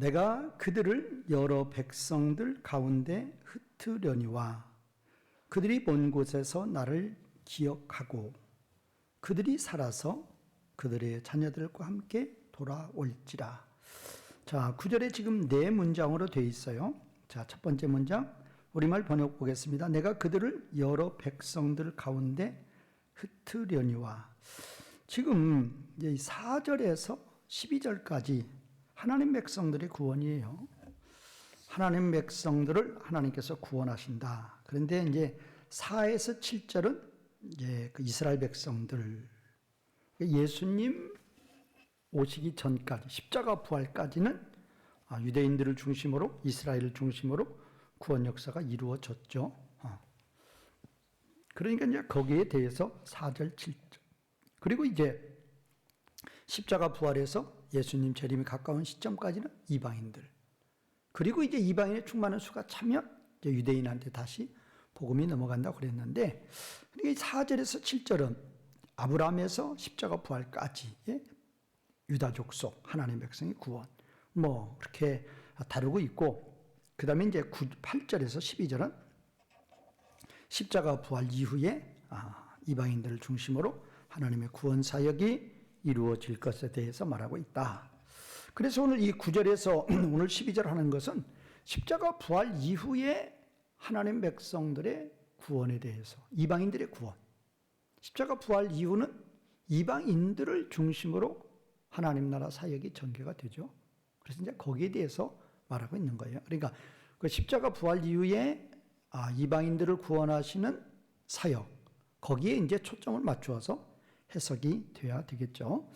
내가 그들을 여러 백성들 가운데 흩으려니와 그들이 본 곳에서 나를 기억하고 그들이 살아서 그들의 자녀들과 함께 돌아올지라. 자, 9절에 지금 네 문장으로 되어 있어요. 자, 첫 번째 문장 우리말 번역 보겠습니다. 내가 그들을 여러 백성들 가운데 흩으려니와. 지금 이제 4절에서 12절까지 하나님 백성들의 구원이에요. 하나님 백성들을 하나님께서 구원하신다. 그런데 이제 4에서 7절은 이제 그 이스라엘 백성들, 예수님 오시기 전까지, 십자가 부활까지는 유대인들을 중심으로, 이스라엘을 중심으로 구원 역사가 이루어졌죠. 그러니까 이제 거기에 대해서 4절, 7절. 그리고 이제 십자가 부활에서 예수님 재림이 가까운 시점까지는 이방인들. 그리고 이제 이방인의 충만한 수가 차면 이제 유대인한테 다시 복음이 넘어간다고 그랬는데, 그러니까 4절에서 7절은 아브라함에서 십자가 부활까지의 유다 족속, 하나님 백성의 구원. 뭐, 그렇게 다루고 있고, 그 다음에 이제 8절에서 12절은 십자가 부활 이후에 이방인들을 중심으로 하나님의 구원 사역이 이루어질 것에 대해서 말하고 있다. 그래서 오늘 이 9절에서 오늘 12절 하는 것은 십자가 부활 이후에 하나님 백성들의 구원에 대해서, 이방인들의 구원. 십자가 부활 이후는 이방인들을 중심으로 하나님 나라 사역이 전개가 되죠. 그래서 이제 거기에 대해서 말하고 있는 거예요. 그러니까 그 십자가 부활 이후에 이방인들을 구원하시는 사역, 거기에 이제 초점을 맞추어서 해석이 돼야 되겠죠.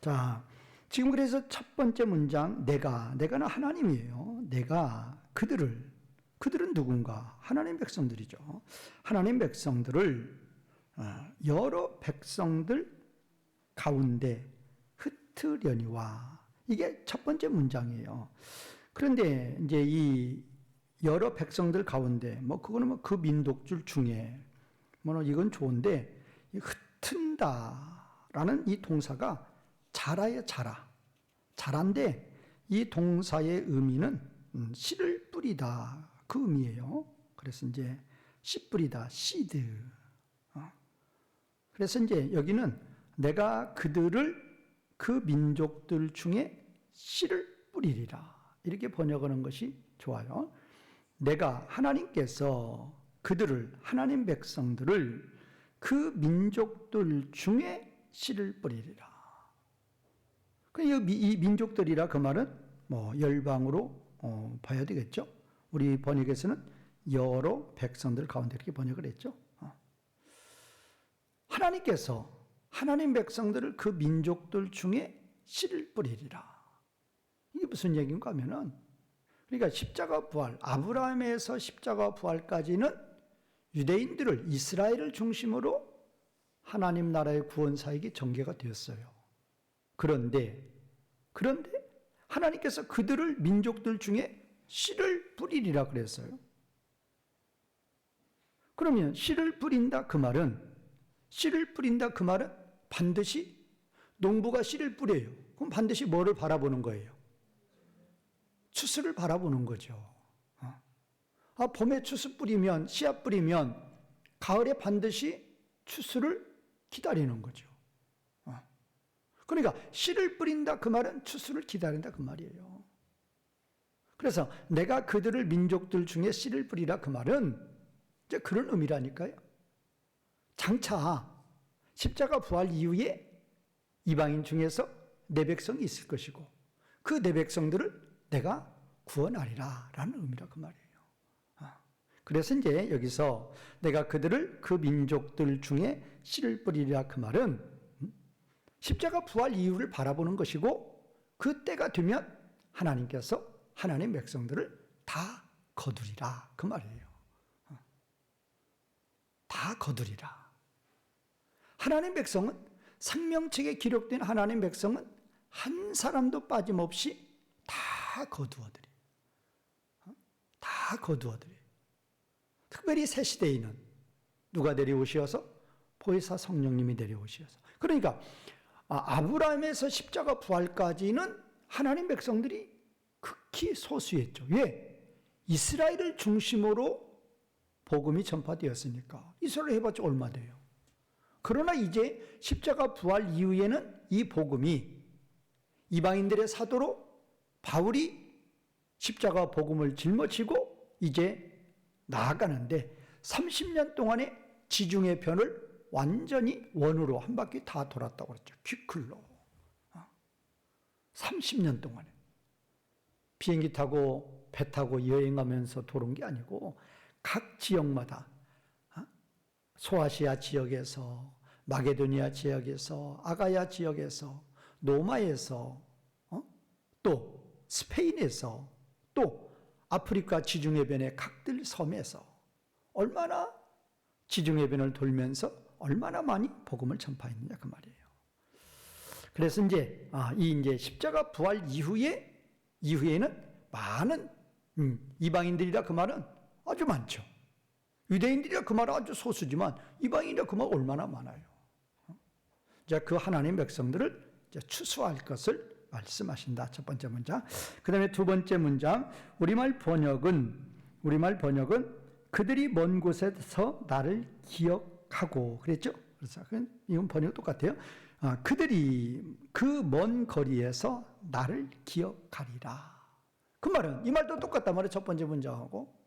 자, 지금 그래서 첫 번째 문장, 내가는 하나님이에요. 내가 그들은 누군가? 하나님 백성들이죠. 하나님 백성들을 여러 백성들 가운데 흩으려니와. 이게 첫 번째 문장이에요. 그런데 이제 이 여러 백성들 가운데, 뭐 그거는 뭐 그 민족들 중에, 뭐 이건 좋은데, 흩은다라는 이 동사가 자라예요, 자라. 자라인데 이 동사의 의미는 씨를 뿌리다, 그 의미예요. 그래서 이제 씨 뿌리다, 씨드. 그래서 이제 여기는 내가 그들을 그 민족들 중에 씨를 뿌리리라, 이렇게 번역하는 것이 좋아요. 내가, 하나님께서 그들을, 하나님 백성들을 그 민족들 중에 씨를 뿌리리라. 이 민족들이라 그 말은 뭐 열방으로 봐야 되겠죠. 우리 번역에서는 여러 백성들 가운데 이렇게 번역을 했죠. 하나님께서 하나님 백성들을 그 민족들 중에 씨를 뿌리리라. 이게 무슨 얘기인가 하면은, 그러니까 십자가 부활, 아브라함에서 십자가 부활까지는 유대인들을, 이스라엘을 중심으로 하나님 나라의 구원 사역이 전개가 되었어요. 그런데 하나님께서 그들을 민족들 중에 씨를 뿌리리라 그랬어요. 그러면 씨를 뿌린다 그 말은 반드시 농부가 씨를 뿌려요. 그럼 반드시 뭐를 바라보는 거예요? 추수를 바라보는 거죠. 봄에 추수 뿌리면, 씨앗 뿌리면 가을에 반드시 추수를 기다리는 거죠. 그러니까 씨를 뿌린다 그 말은 추수를 기다린다 그 말이에요. 그래서 내가 그들을 민족들 중에 씨를 뿌리라 그 말은 이제 그런 의미라니까요. 장차 십자가 부활 이후에 이방인 중에서 내 백성이 있을 것이고 그 내 백성들을 내가 구원하리라 라는 의미라 그 말이에요. 그래서 이제 여기서 내가 그들을 그 민족들 중에 씨를 뿌리리라 그 말은 십자가 부활 이후를 바라보는 것이고, 그 때가 되면 하나님께서 하나님 백성들을 다 거두리라 그 말이에요. 다 거두리라. 하나님 백성은, 생명책에 기록된 하나님 백성은 한 사람도 빠짐없이 다 거두어들이. 다 거두어들이. 특별히 새 시대에는 누가 내려오셔서? 보혜사 성령님이 내려오셔서. 그러니까 아브라함에서 십자가 부활까지는 하나님 백성들이 극히 소수였죠. 왜? 이스라엘을 중심으로 복음이 전파되었으니까. 이스라엘 해봤자 얼마 돼요. 그러나 이제 십자가 부활 이후에는 이 복음이 이방인들의 사도로 바울이 십자가 복음을 짊어지고 이제 나아가는데 30년 동안의 지중해 편을 완전히 원으로 한 바퀴 다 돌았다고 그랬죠. 퀴클로. 30년 동안에. 비행기 타고 배 타고 여행하면서 돌은 게 아니고 각 지역마다 소아시아 지역에서 마게도니아 지역에서 아가야 지역에서 노마에서 또 스페인에서 또 아프리카 지중해변의 각들 섬에서 얼마나 지중해변을 돌면서 얼마나 많이 복음을 전파했느냐 그 말이에요. 그래서 이제 십자가 부활 이후에는 많은 이방인들이라 그 말은 아주 많죠. 유대인들이라 그 말은 아주 소수지만 이방인이라 그 말은 얼마나 많아요. 자, 그 하나님의 백성들을 추수할 것을 말씀하신다. 첫 번째 문장. 그 다음에 두 번째 문장. 우리말 번역은 그들이 먼 곳에서 나를 기억하고 그랬죠. 그래서 이건 번역 똑같아요. 그들이 그 먼 거리에서 나를 기억하리라. 그 말은 이 말도 똑같단 말이에요. 첫 번째 문장하고.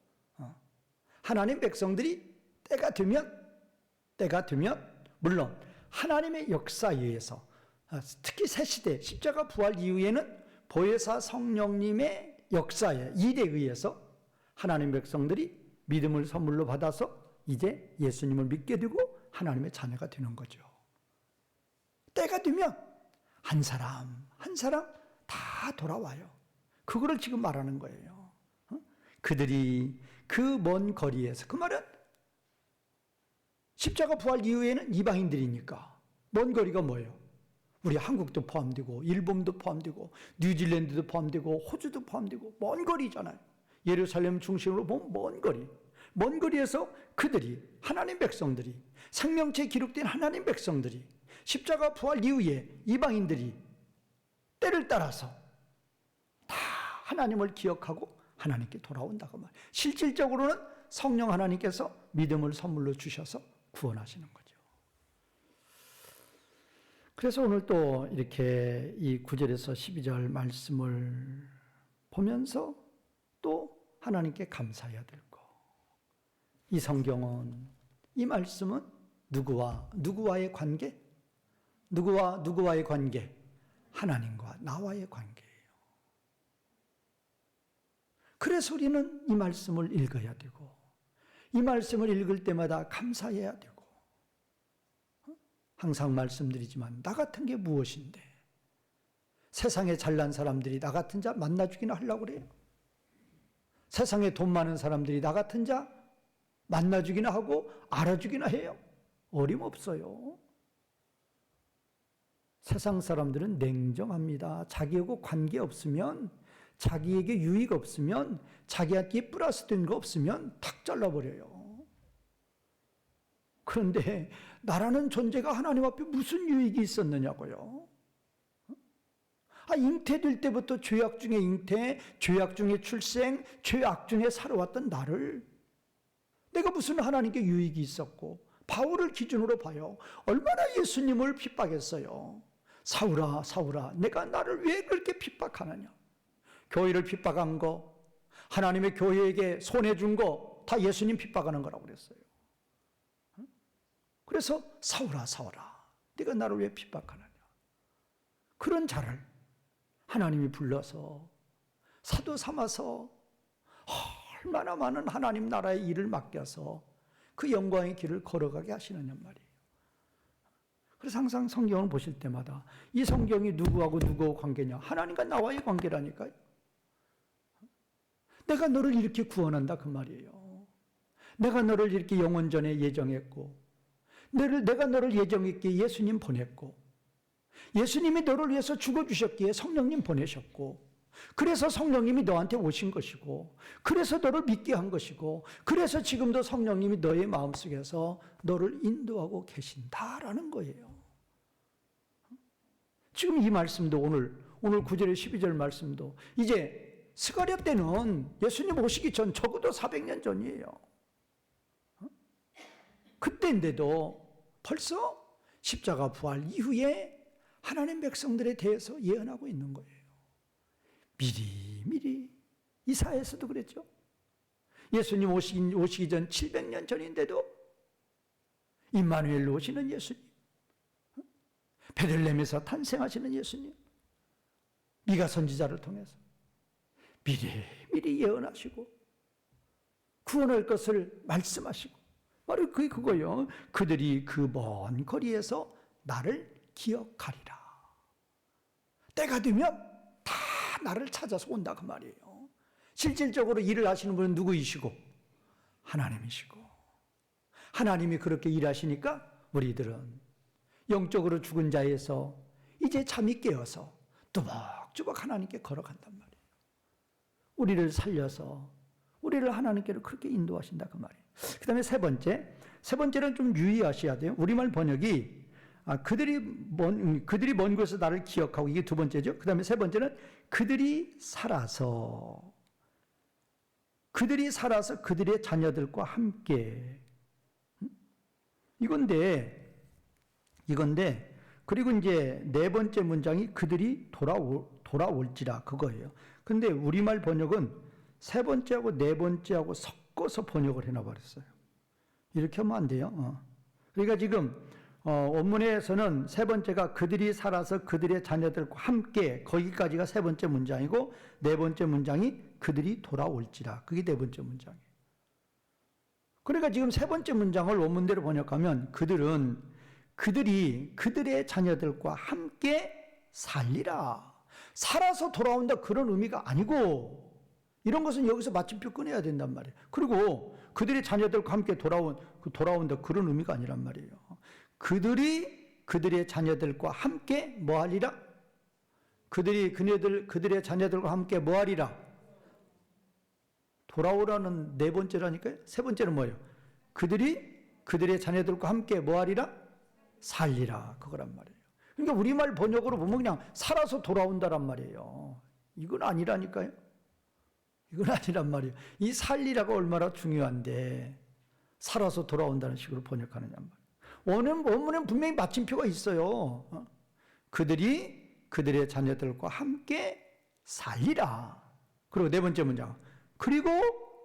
하나님 백성들이 때가 되면 물론 하나님의 역사에 의해서 특히 새 시대 십자가 부활 이후에는 보혜사 성령님의 역사에 일에 의해서 하나님 백성들이 믿음을 선물로 받아서 이제 예수님을 믿게 되고 하나님의 자녀가 되는 거죠. 때가 되면 한 사람 다 돌아와요. 그거를 지금 말하는 거예요. 그들이 그 먼 거리에서, 그 말은 십자가 부활 이후에는 이방인들이니까 먼 거리가 뭐예요? 우리 한국도 포함되고 일본도 포함되고 뉴질랜드도 포함되고 호주도 포함되고 먼 거리잖아요. 예루살렘 중심으로 보면 먼 거리에서 그들이, 하나님 백성들이, 생명체에 기록된 하나님 백성들이 십자가 부활 이후에 이방인들이 때를 따라서 다 하나님을 기억하고 하나님께 돌아온다고 말해요. 실질적으로는 성령 하나님께서 믿음을 선물로 주셔서 구원하시는 거죠. 그래서 오늘 또 이렇게 이 9절에서 12절 말씀을 보면서 또 하나님께 감사해야 될 거. 이 성경은, 이 말씀은 누구와의 관계? 누구와의 관계? 하나님과 나와의 관계예요. 그래서 우리는 이 말씀을 읽어야 되고, 이 말씀을 읽을 때마다 감사해야 되고, 항상 말씀드리지만 나 같은 게 무엇인데 세상에 잘난 사람들이 나 같은 자 만나주기나 하려고 그래요. 세상에 돈 많은 사람들이 나 같은 자 만나주기나 하고 알아주기나 해요. 어림없어요. 세상 사람들은 냉정합니다. 자기하고 관계없으면, 자기에게 유익 없으면, 자기한테 플러스 된 거 없으면 탁 잘라버려요. 그런데 나라는 존재가 하나님 앞에 무슨 유익이 있었느냐고요. 잉태될 때부터 죄악 중에 잉태, 죄악 중에 출생, 죄악 중에 살아왔던 나를 내가 무슨 하나님께 유익이 있었고, 바울을 기준으로 봐요. 얼마나 예수님을 핍박했어요. 사울아, 사울아, 내가 나를 왜 그렇게 핍박하느냐. 교회를 핍박한 거, 하나님의 교회에게 손해준 거 다 예수님 핍박하는 거라고 그랬어요. 그래서 사울아, 사울아, 네가 나를 왜 핍박하느냐. 그런 자를 하나님이 불러서 사도 삼아서 얼마나 많은 하나님 나라의 일을 맡겨서 그 영광의 길을 걸어가게 하시느냐 말이에요. 그래서 항상 성경을 보실 때마다 이 성경이 누구하고 누구하고 관계냐? 하나님과 나와의 관계라니까요. 내가 너를 이렇게 구원한다 그 말이에요. 내가 너를 이렇게 영원전에 예정했고, 내가 너를 예정했기에 예수님 보냈고, 예수님이 너를 위해서 죽어주셨기에 성령님 보내셨고, 그래서 성령님이 너한테 오신 것이고, 그래서 너를 믿게 한 것이고, 그래서 지금도 성령님이 너의 마음속에서 너를 인도하고 계신다라는 거예요. 지금 이 말씀도 오늘 9절에 12절 말씀도 이제 스가랴 때는 예수님 오시기 전 적어도 400년 전이에요. 그때인데도 벌써 십자가 부활 이후에 하나님 백성들에 대해서 예언하고 있는 거예요. 미리 이사야에서도 그랬죠. 예수님 오시기 전 700년 전인데도 임마누엘로 오시는 예수님, 베들레헴에서 탄생하시는 예수님, 미가 선지자를 통해서 미리 예언하시고 구원할 것을 말씀하시고, 바로 그거요. 그들이 그 먼 거리에서 나를 기억하리라. 때가 되면 다 나를 찾아서 온다 그 말이에요. 실질적으로 일을 하시는 분은 누구이시고? 하나님이시고, 하나님이 그렇게 일하시니까 우리들은 영적으로 죽은 자에서 이제 잠이 깨어서 뚜벅뚜벅 하나님께 걸어간단 말이에요. 우리를 살려서 우리를 하나님께로 그렇게 인도하신다 그 말이에요. 그 다음에 세 번째는 좀 유의하셔야 돼요. 우리말 번역이 그들이 먼 곳에서 나를 기억하고, 이게 두 번째죠. 그 다음에 세 번째는 그들이 살아서 그들의 자녀들과 함께. 이건데 그리고 이제 네 번째 문장이 그들이 돌아올지라 그거예요. 근데 우리말 번역은 세 번째하고 네 번째하고 섞어서 번역을 해놔버렸어요. 이렇게 하면 안 돼요. 그러니까 지금 원문에서는 세 번째가 그들이 살아서 그들의 자녀들과 함께, 거기까지가 세 번째 문장이고, 네 번째 문장이 그들이 돌아올지라, 그게 네 번째 문장이에요. 그러니까 지금 세 번째 문장을 원문대로 번역하면 그들이 그들의 자녀들과 함께 살리라. 살아서 돌아온다 그런 의미가 아니고, 이런 것은 여기서 마침표 꺼내야 된단 말이에요. 그리고 그들의 자녀들과 함께 돌아온다 그런 의미가 아니란 말이에요. 그들의 자녀들과 함께 뭐 하리라? 그들의 자녀들과 함께 뭐 하리라? 돌아오라는 네 번째라니까요. 세 번째는 뭐예요? 그들의 자녀들과 함께 뭐 하리라? 살리라. 그거란 말이에요. 그러니까 우리말 번역으로 보면 그냥 살아서 돌아온다란 말이에요. 이건 아니라니까요. 이건 아니란 말이에요. 이 살리라가 얼마나 중요한데 살아서 돌아온다는 식으로 번역하느냐 말이에요. 원문에는 분명히 마침표가 있어요. 그들의 자녀들과 함께 살리라. 그리고 네 번째 문장, 그리고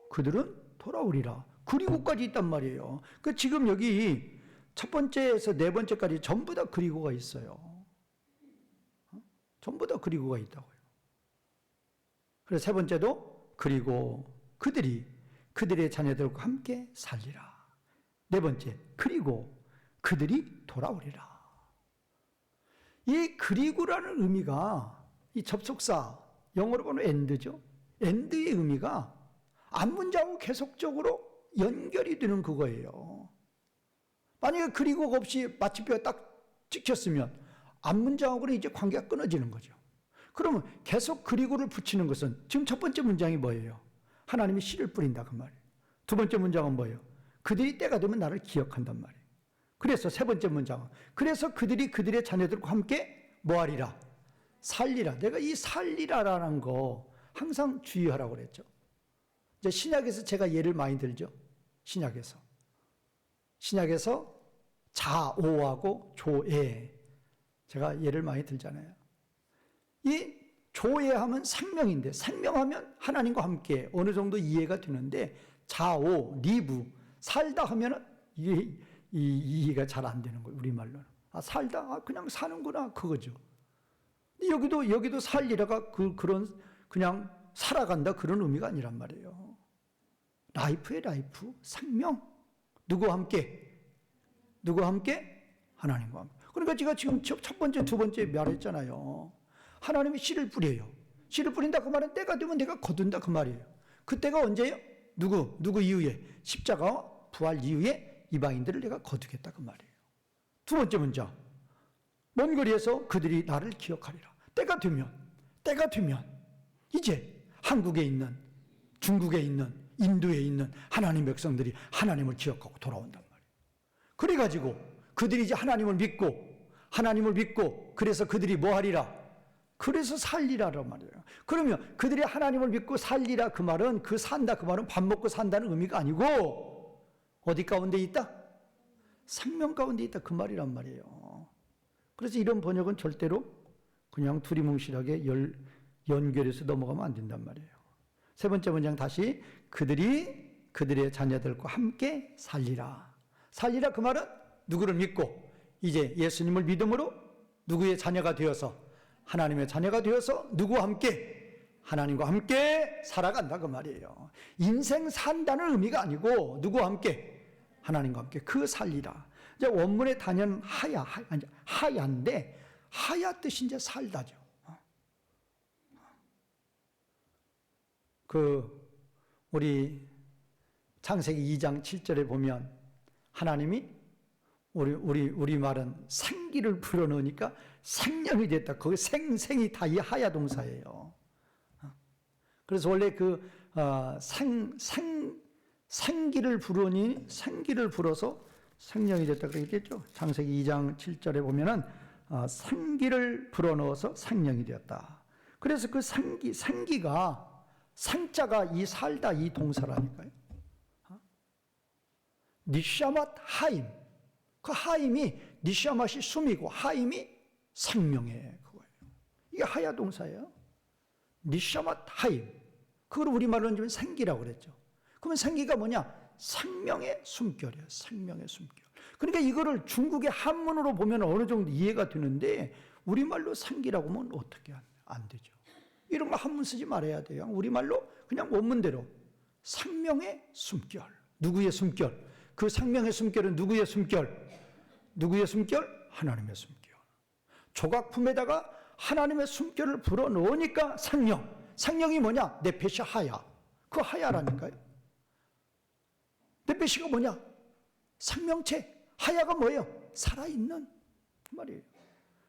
그들은 돌아오리라. 그리고까지 있단 말이에요. 지금 여기 첫 번째에서 네 번째까지 전부 다 그리고가 있어요. 전부 다 그리고가 있다고요. 그래서 세 번째도 그리고 그들의 자녀들과 함께 살리라. 네 번째, 그리고 그들이 돌아오리라. 이 그리고라는 의미가, 이 접속사, 영어로 보면 and죠. and의 의미가 앞문장하고 계속적으로 연결이 되는 그거예요. 만약에 그리고가 없이 마침표가 딱 찍혔으면 앞문장하고는 이제 관계가 끊어지는 거죠. 그러면 계속 그리고를 붙이는 것은, 지금 첫 번째 문장이 뭐예요? 하나님이 씨를 뿌린다 그 말이에요. 두 번째 문장은 뭐예요? 그들이 때가 되면 나를 기억한단 말이에요. 그래서 세 번째 문장은, 그래서 그들의 자녀들과 함께 뭐하리라? 살리라. 내가 이 살리라라는 거 항상 주의하라고 그랬죠. 이제 신약에서 제가 예를 많이 들죠. 신약에서 자오하고 조에, 제가 예를 많이 들잖아요. 이 조에하면 생명인데, 생명하면 하나님과 함께 어느 정도 이해가 되는데, 자오, 리브, 살다 하면은 이게 이해가 잘 안 되는 거예요. 우리말로는. 살다, 그냥 사는구나, 그거죠. 여기도 살리라가 그런, 그냥 살아간다 그런 의미가 아니란 말이에요. 라이프의 라이프, 생명. 누구와 함께? 하나님과 함께. 그러니까 제가 지금 첫 번째, 두 번째 말했잖아요. 하나님이 씨를 뿌려요. 씨를 뿌린다 그 말은 때가 되면 내가 거둔다 그 말이에요. 그 때가 언제예요? 누구 이후에? 십자가와 부활 이후에 이방인들을 내가 거두겠다 그 말이에요. 두 번째 문장, 먼 거리에서 그들이 나를 기억하리라. 때가 되면 이제 한국에 있는, 중국에 있는, 인도에 있는 하나님 백성들이 하나님을 기억하고 돌아온단 말이에요. 그래가지고 그들이 이제 하나님을 믿고 그래서 그들이 뭐 하리라? 그래서 살리라란 말이에요. 그러면 그들이 하나님을 믿고 살리라 그 말은, 그 산다 그 말은 밥 먹고 산다는 의미가 아니고 어디 가운데 있다? 생명 가운데 있다 그 말이란 말이에요. 그래서 이런 번역은 절대로 그냥 두리뭉실하게 연결해서 넘어가면 안 된단 말이에요. 세 번째 문장 다시, 그들이 그들의 자녀들과 함께 살리라. 살리라 그 말은 누구를 믿고 이제 예수님을 믿음으로 누구의 자녀가 되어서, 하나님의 자녀가 되어서 누구와 함께? 하나님과 함께 살아간다 그 말이에요. 인생 산다는 의미가 아니고 누구와 함께? 하나님과 함께. 그 살리라. 이제 원문의 단어는 하야인데, 하야 뜻이 이제 살다죠. 우리 창세기 2장 7절에 보면 하나님이 우리 말은 생기를 불어넣으니까 생명이 됐다. 거기 생이 다 이 하야 동사예요. 그래서 원래 생기를 부르니 생기를 불어서 생명이 됐다 그랬겠죠. 창세기 2장 7절에 보면은 생기를 불어넣어서 생명이 되었다. 그래서 그 생기가 생자가 이 살다 이 동사라니까요. 니샤맛 하임. 그 하임이 니샤맛이 숨이고 하임이 생명의 그거예요. 이게 하야 동사예요. 니샤맛 하임. 그걸 우리말로는 좀 생기라고 그랬죠. 그러면 생기가 뭐냐? 생명의 숨결이에요. 생명의 숨결. 그러니까 이거를 중국의 한문으로 보면 어느 정도 이해가 되는데 우리말로 생기라고 하면 어떻게 안 되죠. 이런 거 한문 쓰지 말아야 돼요. 우리말로 그냥 원문대로 생명의 숨결. 누구의 숨결? 그 생명의 숨결은 누구의 숨결? 누구의 숨결? 하나님의 숨결. 조각품에다가 하나님의 숨결을 불어넣으니까 생명. 생명이 뭐냐? 네페시 하야. 그 하야라니까요. 네페시가 뭐냐? 생명체. 하야가 뭐예요? 살아있는 말이에요.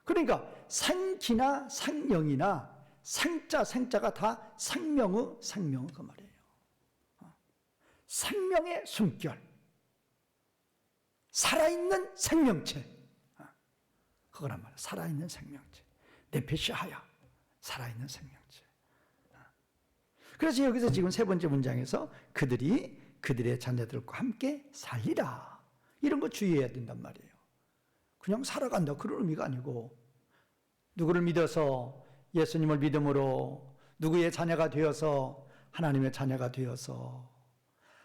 그러니까 생기나 생명이나 생자가 다 생명의 그 말이에요. 생명의 숨결. 살아있는 생명체. 그거란 말이에요. 살아있는 생명체. 네페시 하야. 살아있는 생명체. 그래서 여기서 지금 세 번째 문장에서 그들이 그들의 자녀들과 함께 살리라. 이런 거 주의해야 된단 말이에요. 그냥 살아간다 그런 의미가 아니고 누구를 믿어서 예수님을 믿음으로 누구의 자녀가 되어서 하나님의 자녀가 되어서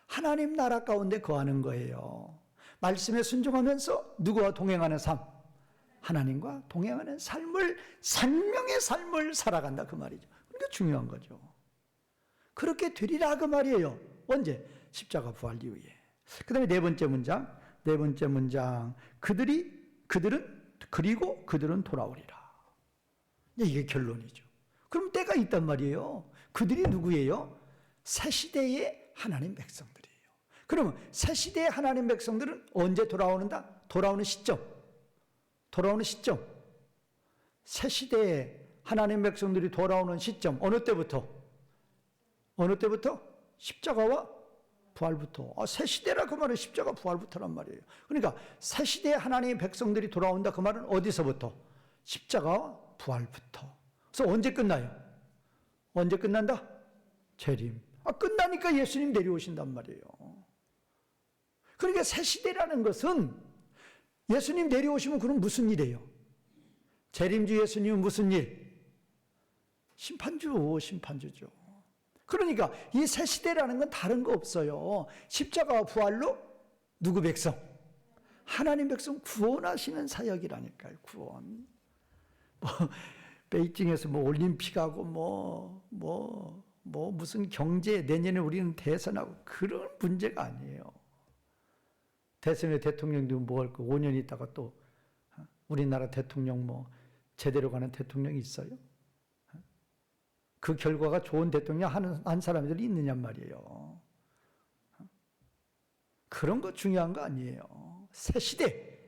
하나님 나라 가운데 거하는 거예요. 말씀에 순종하면서 누구와 동행하는 삶? 하나님과 동행하는 삶을, 생명의 삶을 살아간다 그 말이죠. 그러니까 중요한 거죠. 그렇게 되리라 그 말이에요. 언제? 십자가 부활 이후에. 그 다음에 네 번째 문장 그들은 돌아오리라. 이게 결론이죠. 그럼 때가 있단 말이에요. 그들이 누구예요? 새 시대의 하나님 백성들이에요. 그러면 새 시대의 하나님 백성들은 언제 돌아오는다? 돌아오는 시점. 새 시대의 하나님 백성들이 돌아오는 시점. 어느 때부터? 십자가와 부활부터. 새 시대라 그 말은 십자가 부활부터란 말이에요. 그러니까 새 시대의 하나님의 백성들이 돌아온다 그 말은 어디서부터? 십자가와 부활부터. 그래서 언제 끝나요? 언제 끝난다? 재림. 끝나니까 예수님 내려오신단 말이에요. 그러니까 새 시대라는 것은 예수님 내려오시면 그럼 무슨 일이에요? 재림주 예수님은 무슨 일? 심판주죠. 그러니까 이 새 시대라는 건 다른 거 없어요. 십자가와 부활로 누구 백성? 하나님 백성 구원하시는 사역이라니까요. 구원. 베이징에서 올림픽하고 무슨 경제, 내년에 우리는 대선하고 그런 문제가 아니에요. 대선에 대통령도 할 거 5년 있다가 또 우리나라 대통령 제대로 가는 대통령이 있어요? 그 결과가 좋은 대통령 한 사람들이 있느냐 말이에요. 그런 거 중요한 거 아니에요. 새 시대.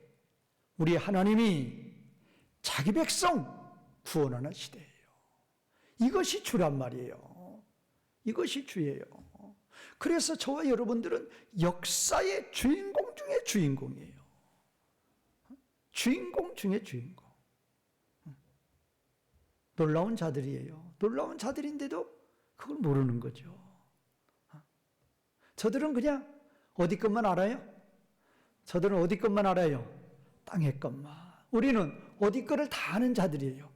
우리 하나님이 자기 백성 구원하는 시대예요. 이것이 주란 말이에요. 이것이 주예요. 그래서 저와 여러분들은 역사의 주인공 중에 주인공이에요. 주인공 중에 주인공. 놀라운 자들이에요. 놀라운 자들인데도 그걸 모르는 거죠. 저들은 그냥 어디 것만 알아요? 저들은 어디 것만 알아요? 땅의 것만. 우리는 어디 거를 다 아는 자들이에요.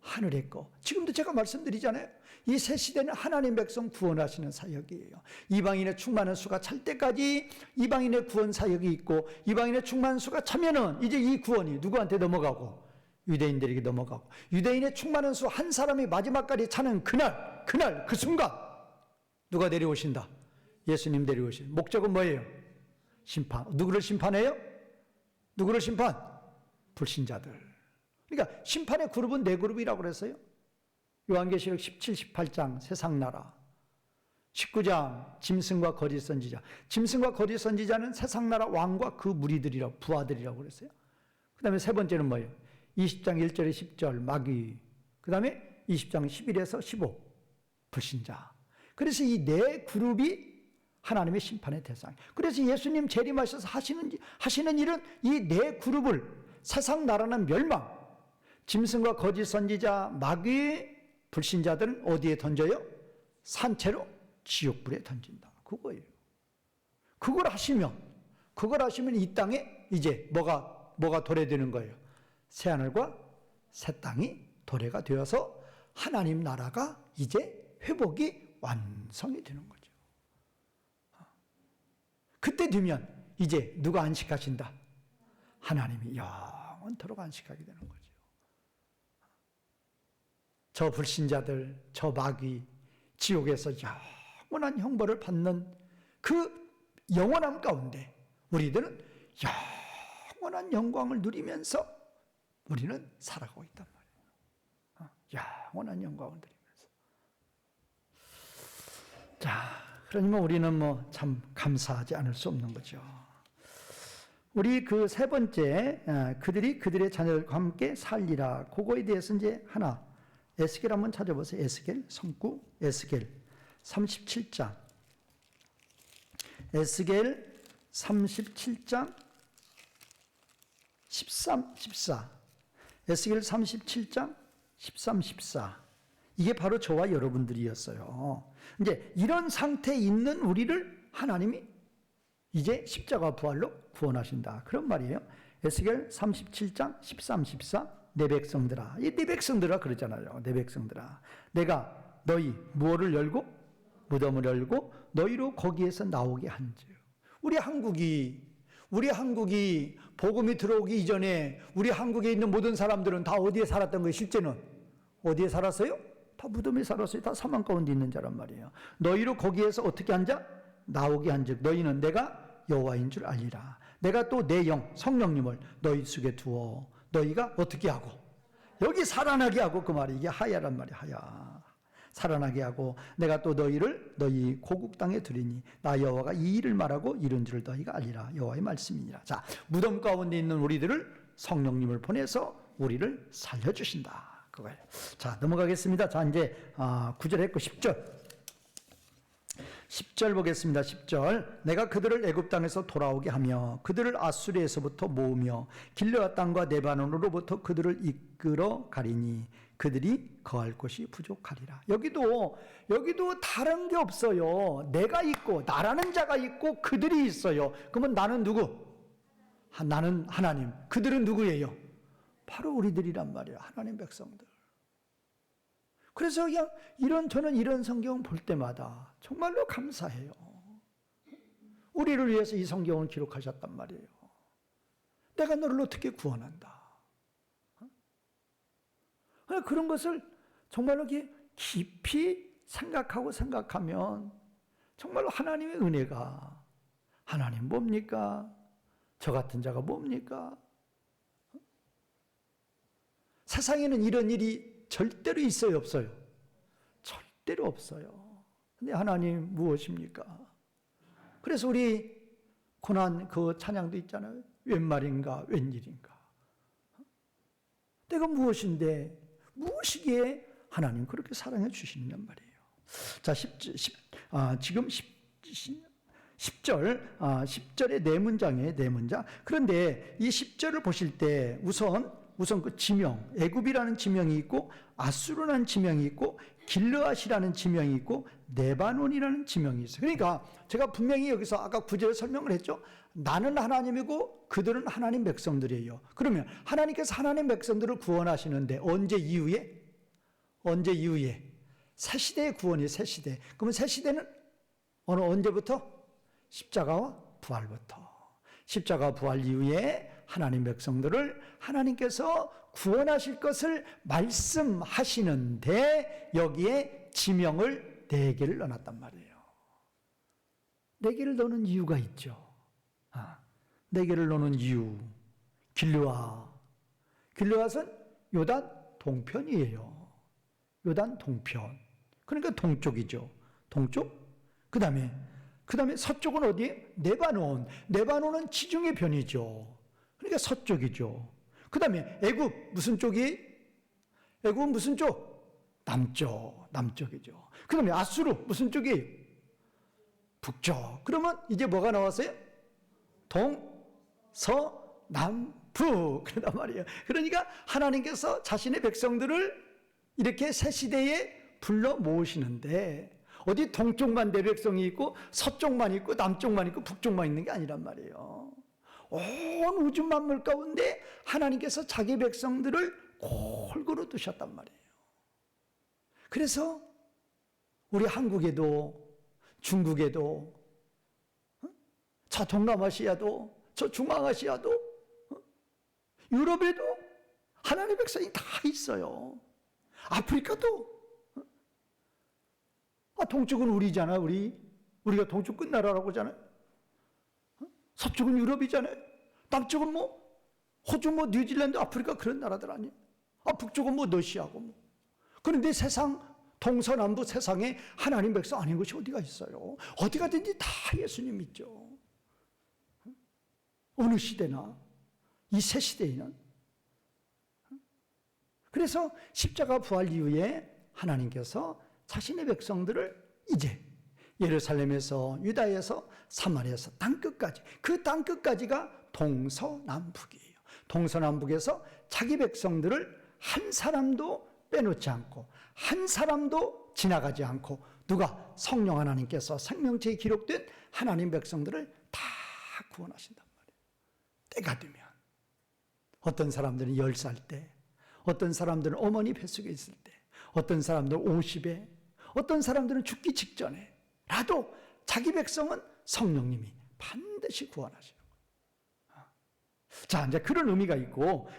하늘의 거. 지금도 제가 말씀드리잖아요. 이 새 시대는 하나님 백성 구원하시는 사역이에요. 이방인의 충만한 수가 찰 때까지 이방인의 구원 사역이 있고, 이방인의 충만한 수가 차면은 이제 이 구원이 누구한테 넘어가고? 유대인들에게 넘어가고, 유대인의 충만한 수 한 사람이 마지막까지 차는 그날 그 순간 누가 내려오신다? 예수님 내려오신. 목적은 뭐예요? 심판. 누구를 심판해요? 누구를 심판? 불신자들. 그러니까 심판의 그룹은 네 그룹이라고 그랬어요. 요한계시록 17, 18장 세상나라, 19장 짐승과 거짓 선지자. 짐승과 거짓 선지자는 세상나라 왕과 그 무리들이라고, 부하들이라고 그랬어요. 그 다음에 세 번째는 뭐예요? 20장 1절에 10절 마귀, 그 다음에 20장 11에서 15 불신자. 그래서 이 네 그룹이 하나님의 심판의 대상. 그래서 예수님 재림하셔서 하시는 일은 이 네 그룹을, 세상 나라는 멸망, 짐승과 거짓 선지자, 마귀, 불신자들은 어디에 던져요? 산채로 지옥불에 던진다. 그거예요. 그걸 하시면 이 땅에 이제 뭐가 도래되는 거예요? 새하늘과 새 땅이 도래가 되어서 하나님 나라가 이제 회복이 완성이 되는 거죠. 그때 되면 이제 누가 안식하신다? 하나님이 영원토록 안식하게 되는 거죠. 저 불신자들, 저 마귀, 지옥에서 영원한 형벌을 받는 그 영원함 가운데 우리들은 영원한 영광을 누리면서 우리는 살아가고 있단 말이에요. 영원한 영광을 누리면서. 자, 그러니까 우리는 참 감사하지 않을 수 없는 거죠. 우리 그 세 번째, 그들이 그들의 자녀들과 함께 살리라. 그거에 대해서 이제 하나, 에스겔 한번 찾아보세요. 에스겔, 성구, 에스겔 37장. 에스겔 37장 13, 14. 에스겔 37장 13, 14. 이게 바로 저와 여러분들이었어요. 이제 이런 상태에 있는 우리를 하나님이 이제 십자가 부활로 구원하신다. 그런 말이에요. 에스겔 37장 13, 14. 내 백성들아. 이 내 백성들아 그러잖아요. 내 백성들아. 내가 너희 무엇을 열고? 무덤을 열고 너희로 거기에서 나오게 한즉. 우리 한국이 복음이 들어오기 이전에 우리 한국에 있는 모든 사람들은 다 어디에 살았던 거예요? 실제는 어디에 살았어요? 다 무덤에 살았어요. 다 사망 가운데 있는 자란 말이에요. 너희로 거기에서 어떻게 한자? 나오게 한즉 너희는 내가 여호와인 줄 알리라. 내가 또 내 영 성령님을 너희 속에 두어 너희가 어떻게 하고? 여기 살아나게 하고, 그 말이 이게 하야란 말이야. 하야. 살아나게 하고 내가 또 너희를 너희 고국 땅에 두리니 나 여호와가 이 일을 말하고 이런 줄을 너희가 알리라. 여호와의 말씀이니라. 자, 무덤 가운데 있는 우리들을 성령님을 보내서 우리를 살려주신다. 그거예요. 자, 넘어가겠습니다. 자, 이제 9절 했고 10절. 10절 보겠습니다. 10절. 내가 그들을 애굽 땅에서 돌아오게 하며 그들을 아수르에서부터 모으며 길르앗 땅과 레바논으로부터 그들을 이끌어 가리니 그들이 거할 곳이 부족하리라. 여기도 다른 게 없어요. 내가 있고 나라는 자가 있고 그들이 있어요. 그러면 나는 누구? 나는 하나님. 그들은 누구예요? 바로 우리들이란 말이에요. 하나님 백성들. 그래서 그냥 저는 이런 성경 볼 때마다 정말로 감사해요. 우리를 위해서 이 성경을 기록하셨단 말이에요. 내가 너를 어떻게 구원한다. 그런 것을 정말로 깊이 생각하면 정말로 하나님의 은혜가, 하나님 뭡니까? 저 같은 자가 뭡니까? 세상에는 이런 일이 절대로 있어요, 없어요? 절대로 없어요. 근데 하나님 무엇입니까? 그래서 우리 고난 그 찬양도 있잖아요. 웬 말인가, 웬일인가. 내가 무엇인데, 무엇이기에 하나님 그렇게 사랑해 주시느냐 말이에요. 자, 지금 10절의 네 문장이에요, 네 문장. 그런데 이 10절을 보실 때 우선 우선 그 지명, 애굽이라는 지명이 있고 아수르라는 지명이 있고 길르앗이라는 지명이 있고 레바논이라는 지명이 있어요. 그러니까 제가 분명히 여기서 아까 구절에 설명을 했죠. 나는 하나님이고 그들은 하나님 백성들이에요. 그러면 하나님께서 하나님 백성들을 구원하시는데 언제 이후에? 언제 이후에? 새 시대의 구원이에요. 새 시대. 그러면 새 시대는 언제부터? 십자가와 부활부터. 십자가 부활 이후에 하나님 백성들을 하나님께서 구원하실 것을 말씀하시는데 여기에 지명을 4개를 넣어놨단 말이에요. 4개를 넣는 이유가 있죠. 4개를 넣는 이유. 길르앗은 요단 동편이에요. 요단 동편. 그러니까 동쪽이죠. 동쪽. 그 다음에 서쪽은 어디에? 네바논은 지중해 편이죠. 그러니까 서쪽이죠. 그 다음에 애굽 무슨 쪽이? 애굽은 무슨 쪽? 남쪽이죠. 그 다음에 아수르 무슨 쪽이? 북쪽. 그러면 이제 뭐가 나왔어요? 동서남북 그러단 말이에요. 그러니까 하나님께서 자신의 백성들을 이렇게 새 시대에 불러 모으시는데 어디 동쪽만 내 백성이 있고 서쪽만 있고 남쪽만 있고 북쪽만 있는 게 아니란 말이에요. 온 우주 만물 가운데 하나님께서 자기 백성들을 골고루 두셨단 말이에요. 그래서 우리 한국에도 중국에도 저 동남아시아도 저 중앙아시아도 유럽에도 하나님의 백성이 다 있어요. 아프리카도 동쪽은 우리잖아. 우리가 동쪽 끝나라라고 하잖아요. 서쪽은 유럽이잖아요. 남쪽은 호주, 뉴질랜드, 아프리카 그런 나라들 아니에요. 북쪽은 러시아고 그런데 세상 동서남북 세상에 하나님 백성 아닌 것이 어디가 있어요? 어디 가든지 다 예수님 믿죠. 어느 시대나 이 새 시대에는. 그래서 십자가 부활 이후에 하나님께서 자신의 백성들을 이제 예루살렘에서 유다에서 사마리아에서 땅끝까지 그 땅끝까지가 동서남북이에요. 동서남북에서 자기 백성들을 한 사람도 빼놓지 않고 한 사람도 지나가지 않고 누가? 성령 하나님께서 생명책에 기록된 하나님 백성들을 다 구원하신단 말이에요. 때가 되면 어떤 사람들은 10살 때, 어떤 사람들은 어머니 뱃속에 있을 때, 어떤 사람들은 50에, 어떤 사람들은 죽기 직전에라도 자기 백성은 성령님이 반드시 구원하시는 거예요. 자, 이제 그런 의미가 있고,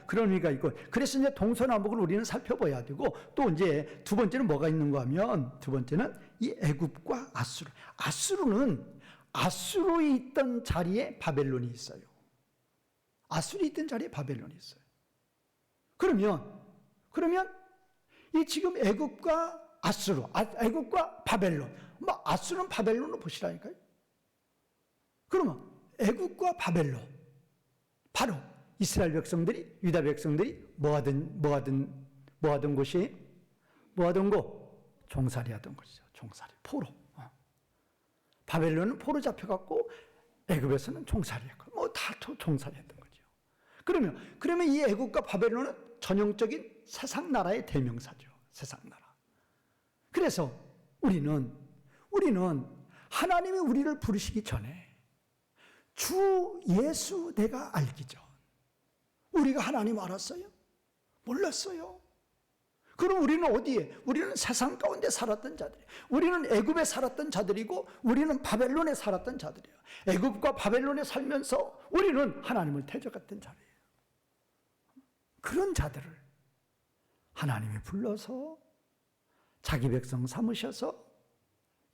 그래서 이제 동서남북을 우리는 살펴봐야 되고, 또 이제 두 번째는 뭐가 있는가 하면, 두 번째는 이 애굽과 아수르. 아수르에 있던 자리에 바벨론이 있어요. 아수르에 있던 자리에 바벨론이 있어요. 그러면 이 지금 애굽과 아수르, 애굽과 바벨론, 아수르는 바벨론으로 보시라니까요. 그러면 애굽과 바벨론, 바로 이스라엘 백성들이, 유다 백성들이 뭐하던 곳이, 종살이 하던 곳이죠. 종살이, 포로. 바벨론은 포로 잡혀갖고 애굽에서는 종살이했고, 다 종살이 했던 거죠. 그러면 이 애굽과 바벨론은 전형적인 세상 나라의 대명사죠. 세상 나라. 그래서 우리는 하나님이 우리를 부르시기 전에 주 예수 내가 알기 전 우리가 하나님 알았어요? 몰랐어요. 그럼 우리는 어디에? 우리는 세상 가운데 살았던 자들이에요. 우리는 애굽에 살았던 자들이고 우리는 바벨론에 살았던 자들이에요. 애굽과 바벨론에 살면서 우리는 하나님을 대적했던 자리예요. 그런 자들을 하나님이 불러서 자기 백성 삼으셔서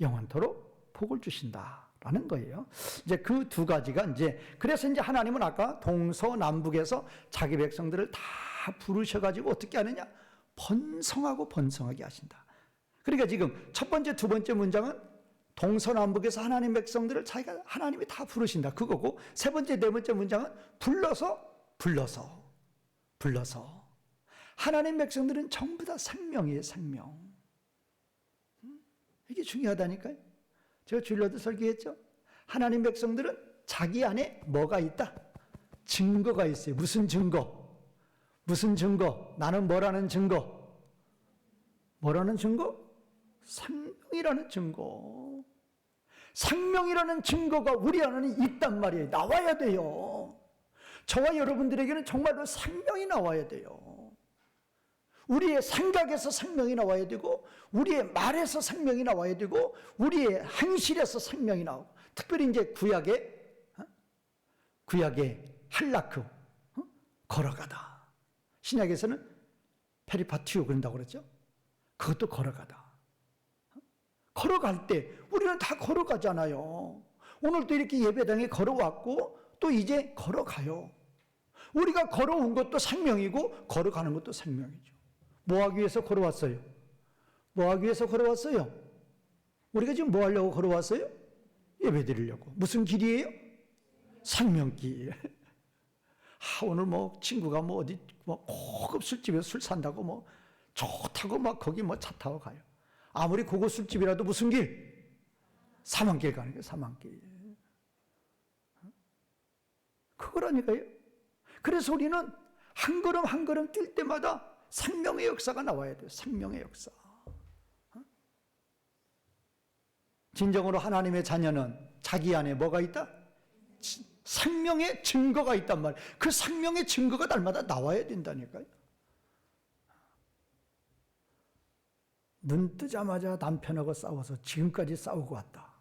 영원토록 복을 주신다라는 거예요. 이제 그 두 가지가 그래서 이제 하나님은 아까 동서남북에서 자기 백성들을 다 부르셔가지고 어떻게 하느냐? 번성하게 하신다. 그러니까 지금 첫 번째, 두 번째 문장은 동서남북에서 하나님 백성들을 하나님이 다 부르신다. 그거고, 세 번째, 네 번째 문장은 불러서. 하나님 백성들은 전부 다 생명이에요, 생명. 이게 중요하다니까요. 제가 주일날도 설교했죠. 하나님 백성들은 자기 안에 뭐가 있다? 증거가 있어요. 무슨 증거? 무슨 증거? 나는 뭐라는 증거? 뭐라는 증거? 생명이라는 증거. 생명이라는 증거가 우리 안에 있단 말이에요. 나와야 돼요. 저와 여러분들에게는 정말로 생명이 나와야 돼요. 우리의 생각에서 생명이 나와야 되고, 우리의 말에서 생명이 나와야 되고, 우리의 행실에서 생명이 나오고, 특별히 이제 구약의 할라크, 걸어가다. 신약에서는 페리파티오 그런다고 그러죠. 그것도 걸어가다. 걸어갈 때 우리는 다 걸어가잖아요. 오늘도 이렇게 예배당에 걸어왔고 또 이제 걸어가요. 우리가 걸어온 것도 생명이고 걸어가는 것도 생명이죠. 뭐 하기 위해서 걸어왔어요? 뭐 하기 위해서 걸어왔어요? 우리가 지금 뭐 하려고 걸어왔어요? 예배 드리려고. 무슨 길이에요? 생명길. 오늘 뭐 친구가 뭐 어디 뭐 고급 술집에서 술 산다고 뭐 좋다고 막 거기 뭐 차 타고 가요. 아무리 고급 술집이라도 무슨 길? 사망길 가는 거예요. 사망길. 그거라니까요. 그래서 우리는 한 걸음 한 걸음 뛸 때마다 생명의 역사가 나와야 돼요. 생명의 역사. 진정으로 하나님의 자녀는 자기 안에 뭐가 있다? 생명의 증거가 있단 말이에요. 그 생명의 증거가 날마다 나와야 된다니까요. 눈 뜨자마자 남편하고 싸워서 지금까지 싸우고 왔다.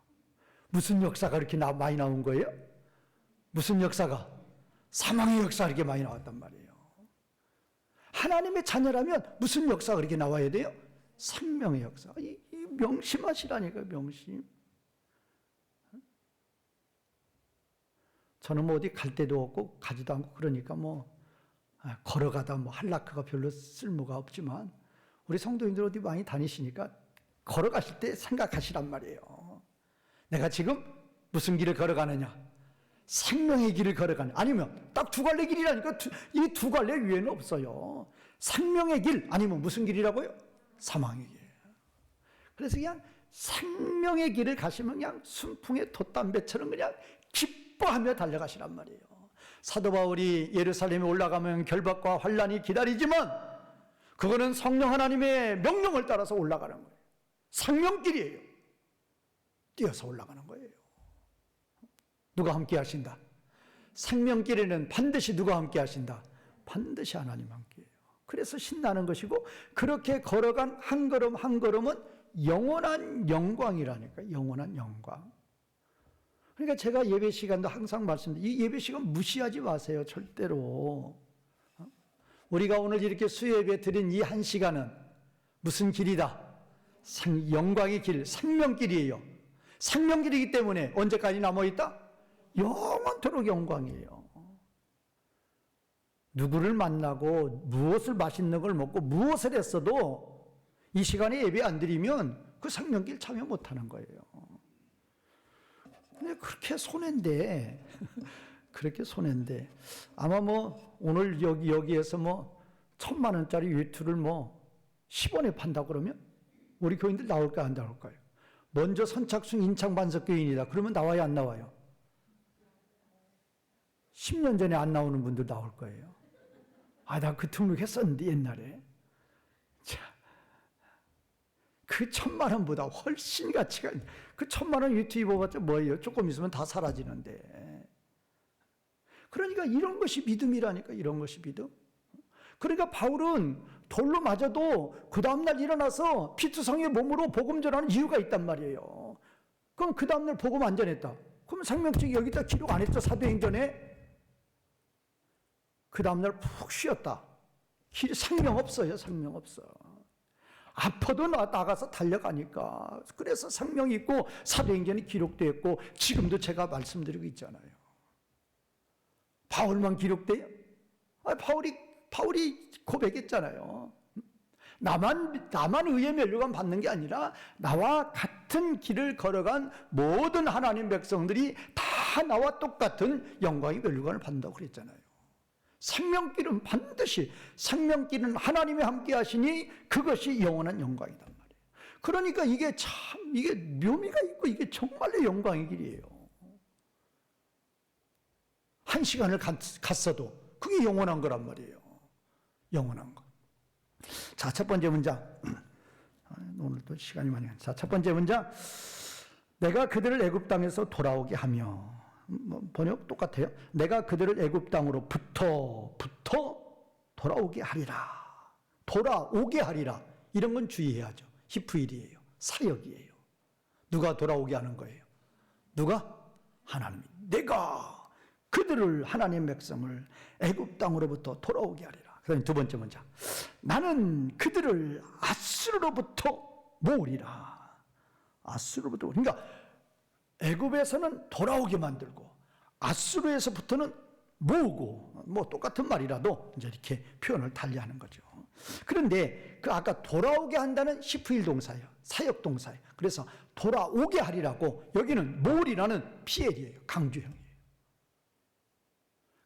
무슨 역사가 이렇게 많이 나온 거예요? 무슨 역사가? 사망의 역사가 이렇게 많이 나왔단 말이에요. 하나님의 자녀라면 무슨 역사가 이렇게 나와야 돼요? 생명의 역사. 이 명심하시라니까요, 명심. 저는 뭐 어디 갈 데도 없고 가지도 않고 그러니까 뭐 걸어가다 뭐 할라크가 별로 쓸모가 없지만 우리 성도님들 어디 많이 다니시니까 걸어가실 때 생각하시란 말이에요. 내가 지금 무슨 길을 걸어가느냐? 생명의 길을 걸어가느냐? 아니면 딱 두 갈래 길이라니까 이 두 갈래 위에는 없어요. 생명의 길 아니면 무슨 길이라고요? 사망의 길. 그래서 그냥 생명의 길을 가시면 그냥 순풍의 돛담배처럼 그냥 기뻐하며 달려가시란 말이에요. 사도 바울이 예루살렘에 올라가면 결박과 환난이 기다리지만 그거는 성령 하나님의 명령을 따라서 올라가는 거예요. 생명길이에요. 뛰어서 올라가는 거예요. 누가 함께 하신다? 생명길에는 반드시 누가 함께 하신다? 반드시 하나님 함께해요. 그래서 신나는 것이고 그렇게 걸어간 한 걸음 한 걸음은 영원한 영광이라니까. 영원한 영광. 그러니까 제가 예배 시간도 항상 말씀드려요. 이 예배 시간 무시하지 마세요. 절대로. 우리가 오늘 이렇게 수요예배 드린 이 한 시간은 무슨 길이다? 영광의 길, 생명길이에요. 생명길이기 때문에 언제까지 남아있다? 영원토록 영광이에요. 누구를 만나고 무엇을 맛있는 걸 먹고 무엇을 했어도 이 시간에 예배 안 드리면 그 생명길 참여 못하는 거예요. 근데 그렇게 손해인데 그렇게 손해인데 아마 뭐 오늘 여기에서 뭐 1,000만 원짜리 외투를 뭐 10원에 판다 그러면 우리 교인들 나올까요? 안 나올까요? 먼저 선착순 인창반석 교인이다. 그러면 나와요? 안 나와요? 10년 전에 안 나오는 분들 나올 거예요. 나 그 등록했었는데 옛날에. 자, 그 1,000만 원보다 훨씬 가치가 있는 그 1,000만 원 외투 입어봤자 뭐예요? 조금 있으면 다 사라지는데. 그러니까 이런 것이 믿음이라니까. 이런 것이 믿음. 그러니까 바울은 돌로 맞아도 그 다음날 일어나서 피투성의 몸으로 복음 전하는 이유가 있단 말이에요. 그럼 그 다음날 복음 안 전했다. 그럼 생명책이 여기다 기록 안 했죠? 사도행전에. 그 다음날 푹 쉬었다. 생명 없어요. 생명 없어. 아파도 나가서 달려가니까. 그래서 생명이 있고 사도행전이 기록되어 있고 지금도 제가 말씀드리고 있잖아요. 바울만 기록돼요? 바울이 고백했잖아요. 나만 의의 면류관 받는 게 아니라 나와 같은 길을 걸어간 모든 하나님 백성들이 다 나와 똑같은 영광의 면류관을 받는다고 그랬잖아요. 생명길은 반드시 생명길은 하나님이 함께 하시니 그것이 영원한 영광이단 말이에요. 그러니까 이게 묘미가 있고 이게 정말로 영광의 길이에요. 1시간을 갔어도 그게 영원한 거란 말이에요. 영원한 것. 자, 첫 번째 문장. 오늘 또 시간이 많이 가네. 자, 첫 번째 문장. 내가 그들을 애굽 땅에서 돌아오게 하며, 번역 똑같아요. 내가 그들을 애굽 땅으로부터 돌아오게 하리라. 돌아오게 하리라. 이런 건 주의해야죠. 히브리어예요. 사역이에요. 누가 돌아오게 하는 거예요? 누가? 하나님이. 내가 그들을, 하나님 백성을 애굽 땅으로부터 돌아오게 하리라. 그다음에 두 번째 문장. 나는 그들을 아수르로부터 모으리라. 아수르로부터. 그러니까 애굽에서는 돌아오게 만들고 아수르에서부터는 모으고, 뭐 똑같은 말이라도 이제 이렇게 표현을 달리하는 거죠. 그런데 그 아까 돌아오게 한다는 시프일 동사예요. 사역 동사예요. 그래서 돌아오게 하리라고, 여기는 모으리라는 피엘이에요. 강조형이에요.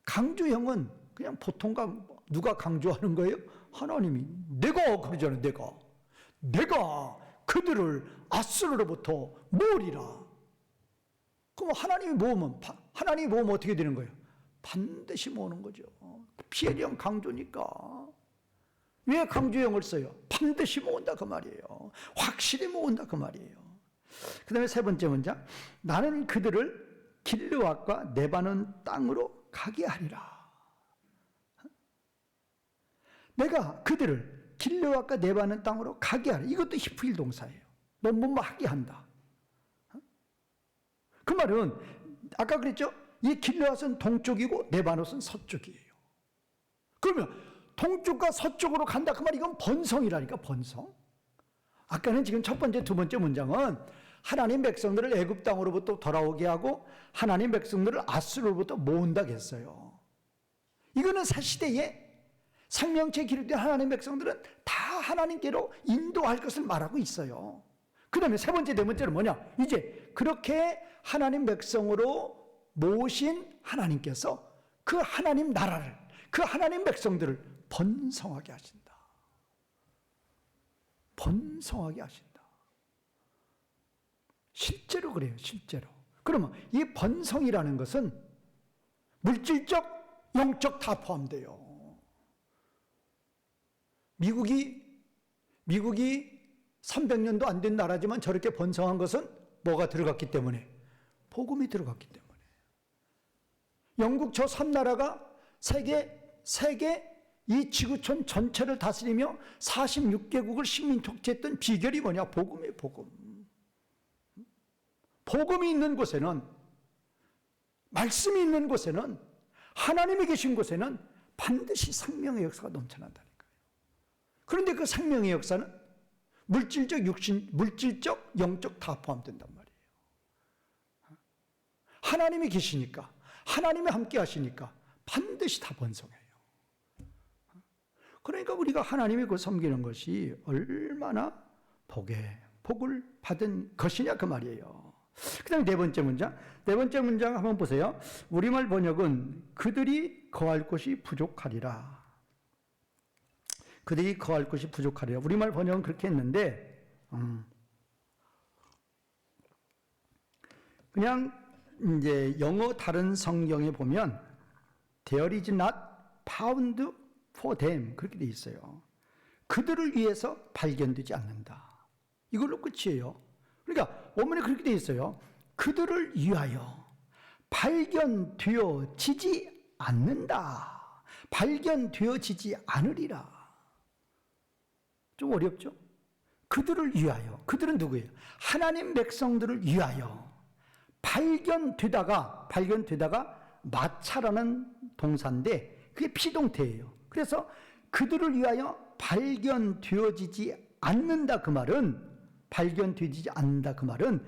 강조형은 그냥 보통과 누가 강조하는 거예요? 하나님이. 내가 그러잖아요. 내가 그들을 아수르로부터 모으리라. 그럼 하나님이 모으면 어떻게 되는 거예요? 반드시 모으는 거죠. 피엘형 강조니까. 왜 강조형을 써요? 반드시 모은다 그 말이에요. 확실히 모은다 그 말이에요. 그 다음에 세 번째 문장. 나는 그들을 길르앗과 네바논 땅으로 가게 하리라. 내가 그들을 길르앗과 네바논 땅으로 가게 하리라. 이것도 히브리 동사예요. 뭐뭐 하게 한다. 그 말은 아까 그랬죠? 이 길르앗은 동쪽이고 네바논은 서쪽이에요. 그러면 동쪽과 서쪽으로 간다 그 말, 이건 번성이라니까, 번성. 아까는 지금 첫 번째, 두 번째 문장은 하나님 백성들을 애굽 땅으로부터 돌아오게 하고 하나님 백성들을 아수르로부터 모은다 했어요. 이거는 사시대에 생명체 기록된 하나님 백성들은 다 하나님께로 인도할 것을 말하고 있어요. 그 다음에 세 번째, 네 번째는 뭐냐? 이제 그렇게 하나님 백성으로 모신 하나님께서 그 하나님 나라를, 그 하나님 백성들을 번성하게 하신다. 번성하게 하신다. 실제로 그래요. 실제로. 그러면 이 번성이라는 것은 물질적, 영적 다 포함돼요. 미국이 300년도 안 된 나라지만 저렇게 번성한 것은 뭐가 들어갔기 때문에? 복음이 들어갔기 때문에. 영국 저 3나라가 세계 이 지구촌 전체를 다스리며 46개국을 식민 통치했던 비결이 뭐냐? 복음이에요, 복음. 복음이 있는 곳에는, 말씀이 있는 곳에는, 하나님이 계신 곳에는 반드시 생명의 역사가 넘쳐난다니까요. 그런데 그 생명의 역사는 물질적, 물질적, 영적 다 포함된단 말이에요. 하나님이 계시니까, 하나님이 함께 하시니까 반드시 다 번성해요. 그러니까 우리가 하나님이 그 섬기는 것이 얼마나 복을 받은 것이냐 그 말이에요. 그 다음에 네 번째 문장 한번 보세요. 우리말 번역은 그들이 거할 곳이 부족하리라. 그들이 거할 곳이 부족하리라. 우리말 번역은 그렇게 했는데, 그냥 이제 영어 다른 성경에 보면 There is not found for them 그렇게 돼 있어요. 그들을 위해서 발견되지 않는다. 이걸로 끝이에요. 그러니까 원문에 그렇게 돼 있어요. 그들을 위하여 발견되어지지 않는다. 발견되어지지 않으리라. 좀 어렵죠? 그들을 위하여. 그들은 누구예요? 하나님 백성들을 위하여 발견되다가 마차라는 동사인데 그게 피동태예요. 그래서 그들을 위하여 발견되어지지 않는다 그 말은, 발견되지 않는다 그 말은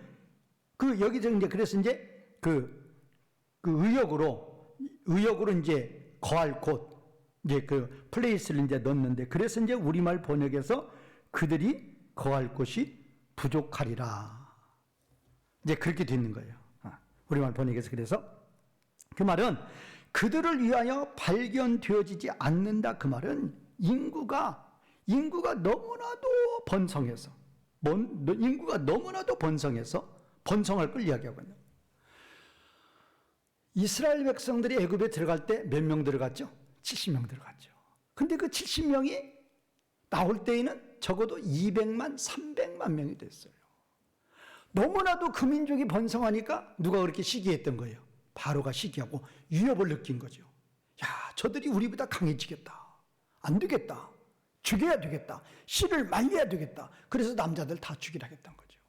여기서 이제 그래서 이제 그 의역으로 이제 거할 곳, 이제 그 플레이스를 이제 넣는데, 그래서 이제 우리말 번역에서 그들이 거할 곳이 부족하리라. 이제 그렇게 되는 거예요. 우리말 번역에서. 그래서 그 말은 그들을 위하여 발견되어지지 않는다 그 말은 인구가 너무나도 번성해서 번성할 걸 이야기하거든요. 이스라엘 백성들이 애굽에 들어갈 때 몇 명 들어갔죠? 70명 들어갔죠. 근데 그 70명이 나올 때에는 적어도 200만, 300만 명이 됐어요. 너무나도 그 민족이 번성하니까 누가 그렇게 시기했던 거예요? 바로가 시기하고 위협을 느낀 거죠. 야, 저들이 우리보다 강해지겠다. 안 되겠다. 죽여야 되겠다. 씨를 말려야 되겠다. 그래서 남자들 다 죽이라 했던 거죠.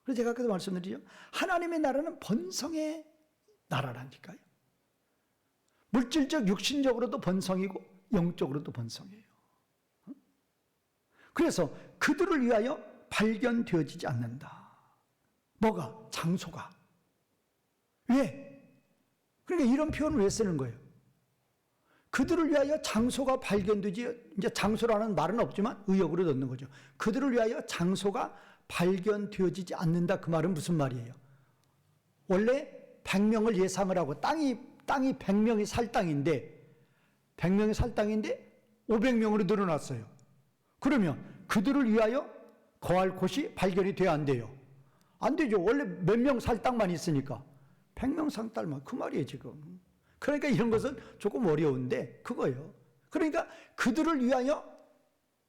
그래서 제가 아까도 말씀드리죠. 하나님의 나라는 번성의 나라라니까요. 물질적, 육신적으로도 번성이고 영적으로도 번성이에요. 그래서 그들을 위하여 발견되어지지 않는다. 뭐가? 장소가. 왜? 그러니까 이런 표현을 왜 쓰는 거예요? 그들을 위하여 장소가 발견되지, 이제 장소라는 말은 없지만 의역으로 넣는 거죠. 그들을 위하여 장소가 발견되어지지 않는다. 그 말은 무슨 말이에요? 원래 100명을 예상을 하고 땅이 100명이 살 땅인데 100명이 살 땅인데 500명으로 늘어났어요. 그러면 그들을 위하여 거할 곳이 발견이 돼야 안 돼요? 안 되죠. 원래 몇 명 살 땅만 있으니까 100명 살 땅만, 그 말이에요 지금. 그러니까 이런 것은 조금 어려운데 그거예요. 그러니까 그들을 위하여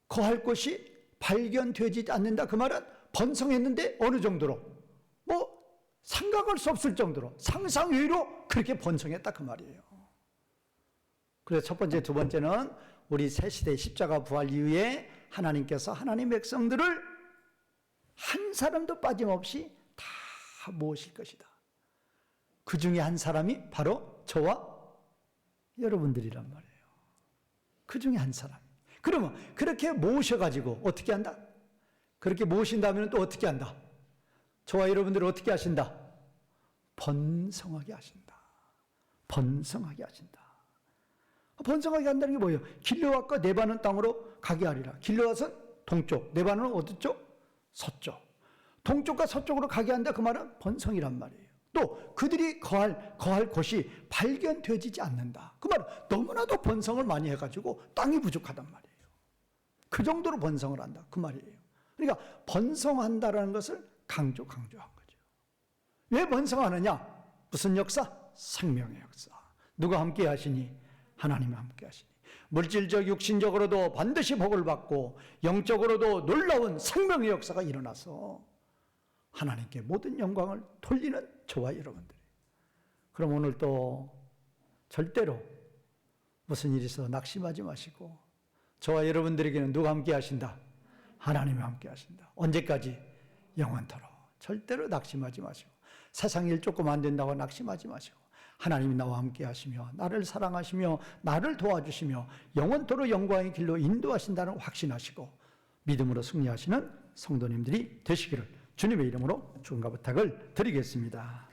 거할 곳이 발견되지 않는다. 그 말은 번성했는데 어느 정도로? 뭐 생각할 수 없을 정도로, 상상 외로 그렇게 번성했다 그 말이에요. 그래서 첫 번째, 두 번째는 우리 새 시대 십자가 부활 이후에 하나님께서 하나님 백성들을 한 사람도 빠짐없이 다 모으실 것이다. 그 중에 한 사람이 바로 저와 여러분들이란 말이에요. 그 중에 한 사람. 그러면 그렇게 모으셔가지고 어떻게 한다? 그렇게 모으신다면 또 어떻게 한다? 저와 여러분들을 어떻게 하신다? 번성하게 하신다. 번성하게 하신다. 번성하게 한다는 게 뭐예요? 길르앗과 네바논 땅으로 가게 하리라. 길르앗은 동쪽, 네바논은 어디 쪽? 서쪽. 동쪽과 서쪽으로 가게 한다. 그 말은 번성이란 말이에요. 또 그들이 거할 곳이 발견되지 않는다. 그 말은 너무나도 번성을 많이 해가지고 땅이 부족하단 말이에요. 그 정도로 번성을 한다. 그 말이에요. 그러니까 번성한다라는 것을 강조한 거죠. 왜 번성하느냐? 무슨 역사? 생명의 역사. 누가 함께 하시니? 하나님이 함께 하시니. 물질적, 육신적으로도 반드시 복을 받고 영적으로도 놀라운 생명의 역사가 일어나서 하나님께 모든 영광을 돌리는 저와 여러분들. 그럼 오늘 또 절대로 무슨 일이 있어 낙심하지 마시고 저와 여러분들에게는 누가 함께 하신다? 하나님이 함께 하신다. 언제까지? 영원토록. 절대로 낙심하지 마시고 세상 일 조금 안 된다고 낙심하지 마시고 하나님이 나와 함께 하시며 나를 사랑하시며 나를 도와주시며 영원토록 영광의 길로 인도하신다는 확신하시고 믿음으로 승리하시는 성도님들이 되시기를 주님의 이름으로 축원과 부탁을 드리겠습니다.